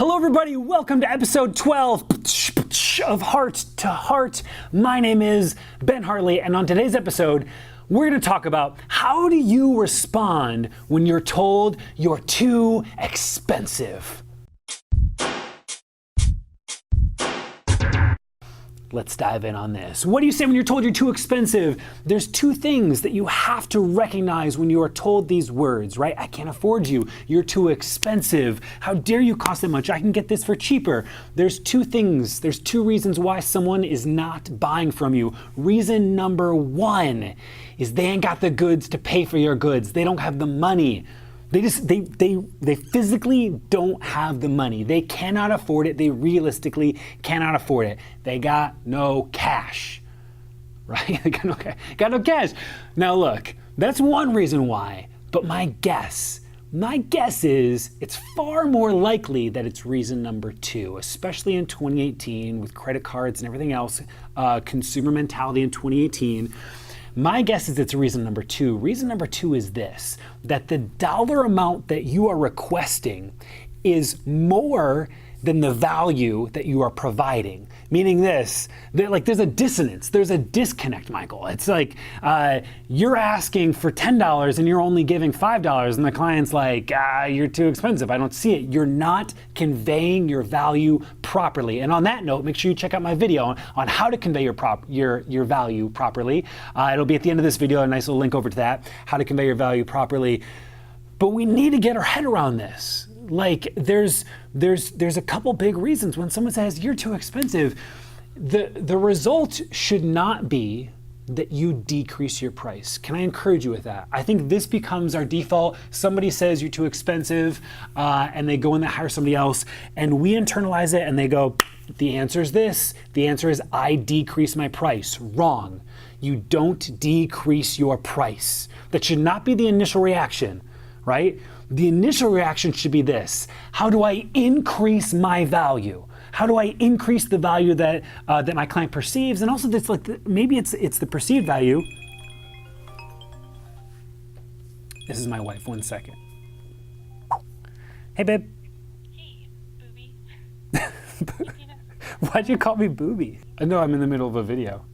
Hello everybody, welcome to episode 12 of Heart to Heart. My name is Ben Hartley, and on today's episode, we're going to talk about how do you respond when you're told you're too expensive. Let's dive in on this. What do you say when you're told you're too expensive? There's two things that you have to recognize when you are told these words, right? I can't afford you. You're too expensive. How dare you cost that much? I can get this for cheaper. There's two things. There's two reasons why someone is not buying from you. Reason number one is they ain't got the goods to pay for your goods. They don't have the money. They physically don't have the money. They cannot afford it. They realistically cannot afford it. They got no cash, right? They got no cash. Now look, that's one reason why, but my guess is it's far more likely that it's reason number two, especially in 2018 with credit cards and everything else, consumer mentality in 2018. My guess is it's reason number two. Reason number two is this, that the dollar amount that you are requesting is more than the value that you are providing. Meaning this, that like there's a dissonance, there's a disconnect, Michael. It's like you're asking for $10 and you're only giving $5 and the client's like, you're too expensive, I don't see it. You're not conveying your value properly. And on that note, make sure you check out my video on how to convey your value properly. It'll be at the end of this video, a nice little link over to that, how to convey your value properly. But we need to get our head around this. Like there's a couple big reasons when someone says you're too expensive. The result should not be that you decrease your price. Can I encourage you with that? I think this becomes our default. Somebody says you're too expensive and they go and they hire somebody else and we internalize it and they go, the answer is this. The answer is I decrease my price. Wrong. You don't decrease your price. That should not be the initial reaction, right? The initial reaction should be this: how do I increase my value? How do I increase the value that that my client perceives? And also, this maybe it's the perceived value. This is my wife. 1 second. Hey, babe. Hey, booby. Why'd you call me booby? I know I'm in the middle of a video.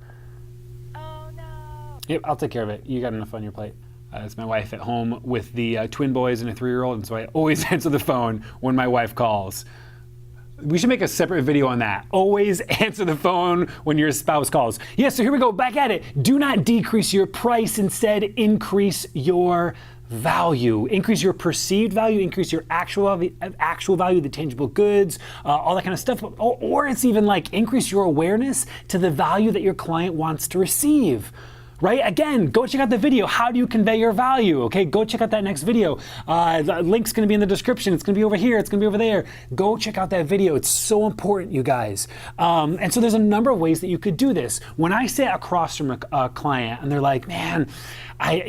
Oh no. Yep, I'll take care of it. You got enough on your plate. It's my wife at home with the twin boys and a 3-year-old, and so I always answer the phone when my wife calls. We should make a separate video on that. Always answer the phone when your spouse calls. Yeah, so here we go, back at it. Do not decrease your price, instead increase your value. Increase your perceived value, increase your actual value, the tangible goods, all that kind of stuff. Or it's even like increase your awareness to the value that your client wants to receive. Right? Again, go check out the video. How do you convey your value? Okay, go check out that next video. The link's gonna be in the description. It's gonna be over here. It's gonna be over there. Go check out that video. It's so important, you guys. And so there's a number of ways that you could do this. When I sit across from a client and they're like, man, I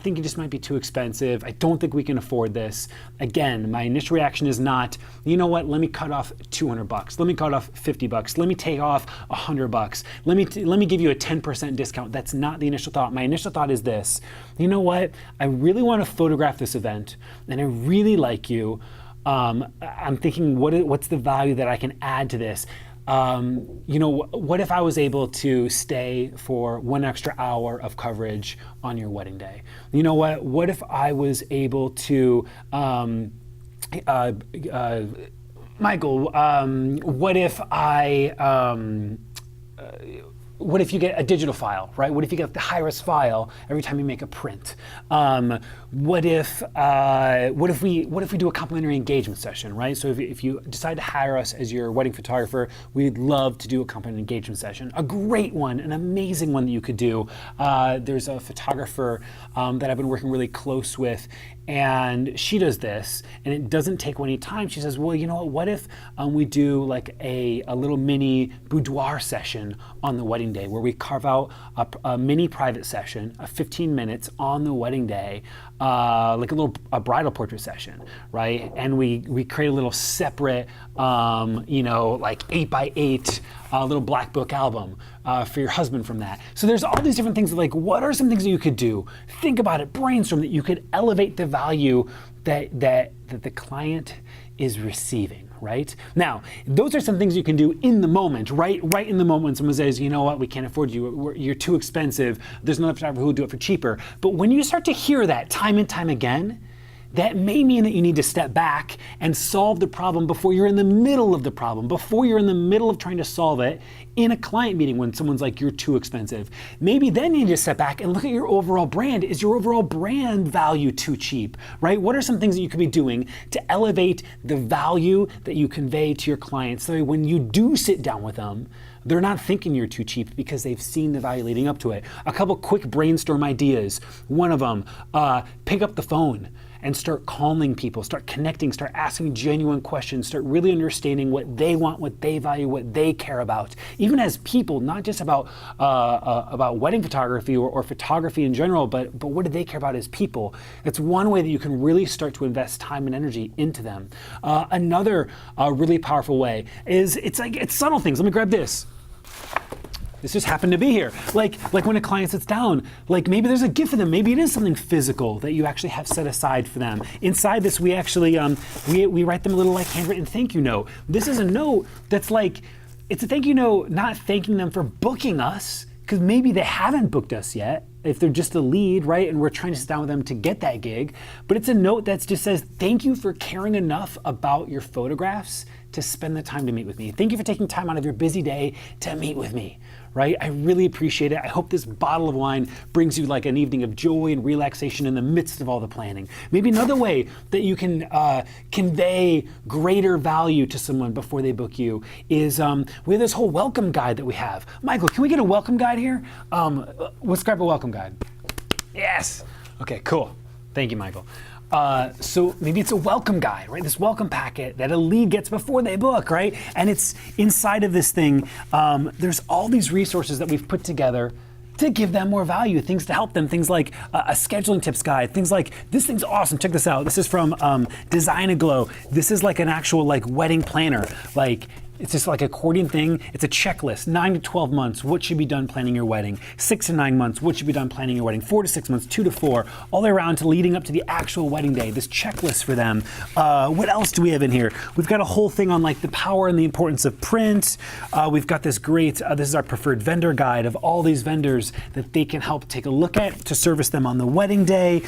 think it just might be too expensive. I don't think we can afford this. Again, my initial reaction is not, you know what, let me cut off $200. Let me cut off $50. Let me take off $100. Let me give you a 10% discount. That's not the initial thought. My initial thought is this: you know what? I really want to photograph this event, and I really like you. I'm thinking, what's the value that I can add to this? What if I was able to stay for 1 extra hour of coverage on your wedding day? You know what? What if I was able to, Michael? What if you get a digital file, right? What if you get the high-res file every time you make a print? What if we do a complimentary engagement session, right? So if you decide to hire us as your wedding photographer, we'd love to do a complimentary engagement session. A great one, an amazing one that you could do. There's a photographer that I've been working really close with, and she does this, and it doesn't take any time. She says, well, you know what if we do like a little mini boudoir session on the wedding day, where we carve out a mini private session, 15 minutes on the wedding day, like a bridal portrait session, right? And we create a little separate, like 8x8 little black book album for your husband from that. So there's all these different things. Like, what are some things that you could do? Think about it, brainstorm that you could elevate the value that the client is receiving, right? Now, those are some things you can do in the moment, right? Right in the moment when someone says, you know what, we can't afford you, you're too expensive, there's another photographer who will do it for cheaper. But when you start to hear that time and time again, that may mean that you need to step back and solve the problem before you're in the middle of the problem, before you're in the middle of trying to solve it in a client meeting when someone's like, you're too expensive. Maybe then you need to step back and look at your overall brand. Is your overall brand value too cheap, right? What are some things that you could be doing to elevate the value that you convey to your clients so that when you do sit down with them, they're not thinking you're too cheap because they've seen the value leading up to it. A couple quick brainstorm ideas. One of them, pick up the phone and start calling people, start connecting, start asking genuine questions, start really understanding what they want, what they value, what they care about. Even as people, not just about wedding photography or photography in general, but what do they care about as people? It's one way that you can really start to invest time and energy into them. Another really powerful way is it's subtle things. Let me grab this. This just happened to be here. Like when a client sits down, like maybe there's a gift for them. Maybe it is something physical that you actually have set aside for them. Inside this, we actually, we write them a little like handwritten thank you note. This is a note that's like, it's a thank you note, not thanking them for booking us, because maybe they haven't booked us yet, if they're just a lead, right? And we're trying to sit down with them to get that gig. But it's a note that just says, thank you for caring enough about your photographs to spend the time to meet with me. Thank you for taking time out of your busy day to meet with me, right? I really appreciate it. I hope this bottle of wine brings you like an evening of joy and relaxation in the midst of all the planning. Maybe another way that you can convey greater value to someone before they book you is we have this whole welcome guide that we have. Michael, can we get a welcome guide here? Let's grab a welcome guide. Yes. Okay, cool. Thank you, Michael. So maybe it's a welcome guide, right? This welcome packet that a lead gets before they book, right? And it's inside of this thing, there's all these resources that we've put together to give them more value, things to help them, things like a scheduling tips guide, things like, this thing's awesome, check this out. This is from Design a Glow. This is like an actual like wedding planner. Like, it's just like accordion thing. It's a checklist, 9 to 12 months, what should be done planning your wedding? 6 to 9 months, what should be done planning your wedding? 4 to 6 months, 2 to 4, all the way around to leading up to the actual wedding day, this checklist for them. What else do we have in here? We've got a whole thing on like the power and the importance of print. We've got this great, this is our preferred vendor guide of all these vendors that they can help take a look at to service them on the wedding day.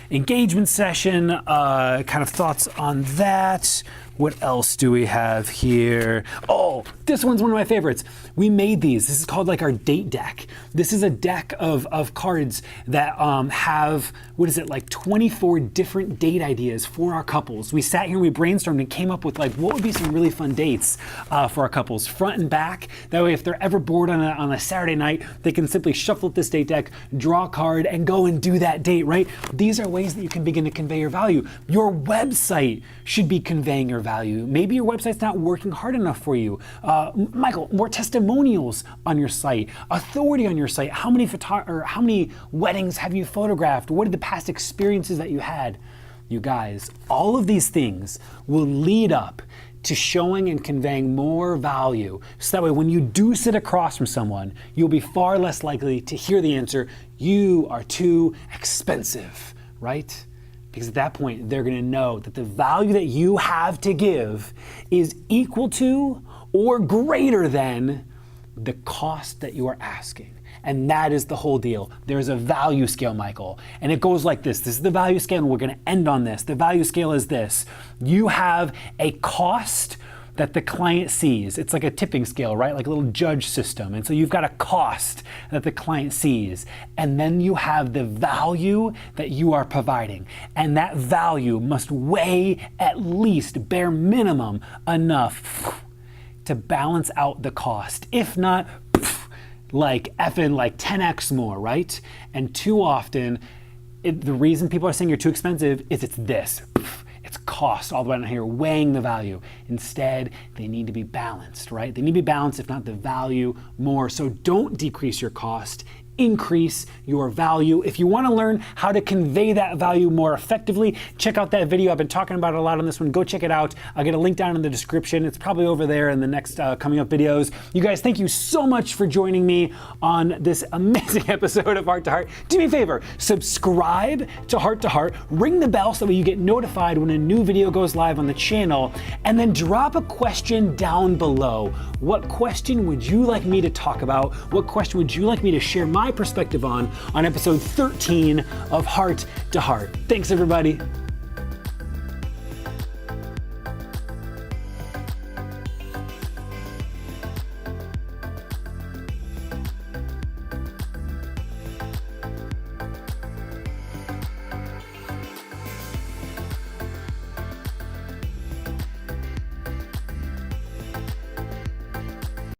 Engagement session, kind of thoughts on that. What else do we have here? Oh, this one's one of my favorites. We made these. This is called like our date deck. This is a deck of cards that have, what is it, like 24 different date ideas for our couples. We sat here and we brainstormed and came up with like, what would be some really fun dates for our couples, front and back. That way, if they're ever bored on a Saturday night, they can simply shuffle up this date deck, draw a card, and go and do that date, right? These are ways that you can begin to convey your value. Your website should be conveying your value. Maybe your website's not working hard enough for you. Michael, more testimonials on your site, authority on your site. How many weddings have you photographed? What are the past experiences that you had? You guys, all of these things will lead up to showing and conveying more value. So that way, when you do sit across from someone, you'll be far less likely to hear the answer, you are too expensive, right? Because at that point, they're gonna know that the value that you have to give is equal to or greater than the cost that you are asking. And that is the whole deal. There's a value scale, Michael. And it goes like this. This is the value scale, and we're gonna end on this. The value scale is this. You have a cost that the client sees. It's like a tipping scale, right? Like a little judge system. And so you've got a cost that the client sees. And then you have the value that you are providing. And that value must weigh at least, bare minimum, enough to balance out the cost. If not, like effing like 10x more, right? And too often, the reason people are saying you're too expensive is it's this. It's cost all the way down here, weighing the value. Instead, they need to be balanced, right? They need to be balanced, if not the value more. So don't decrease your cost, increase your value. If you want to learn how to convey that value more effectively, check out that video. I've been talking about it a lot on this one. Go check it out. I'll get a link down in the description. It's probably over there in the next coming up videos. You guys, thank you so much for joining me on this amazing episode of Heart to Heart. Do me a favor, subscribe to Heart, ring the bell so that way you get notified when a new video goes live on the channel, and then drop a question down below. What question would you like me to talk about? What question would you like me to share my perspective on episode 13 of Heart to Heart? Thanks, everybody.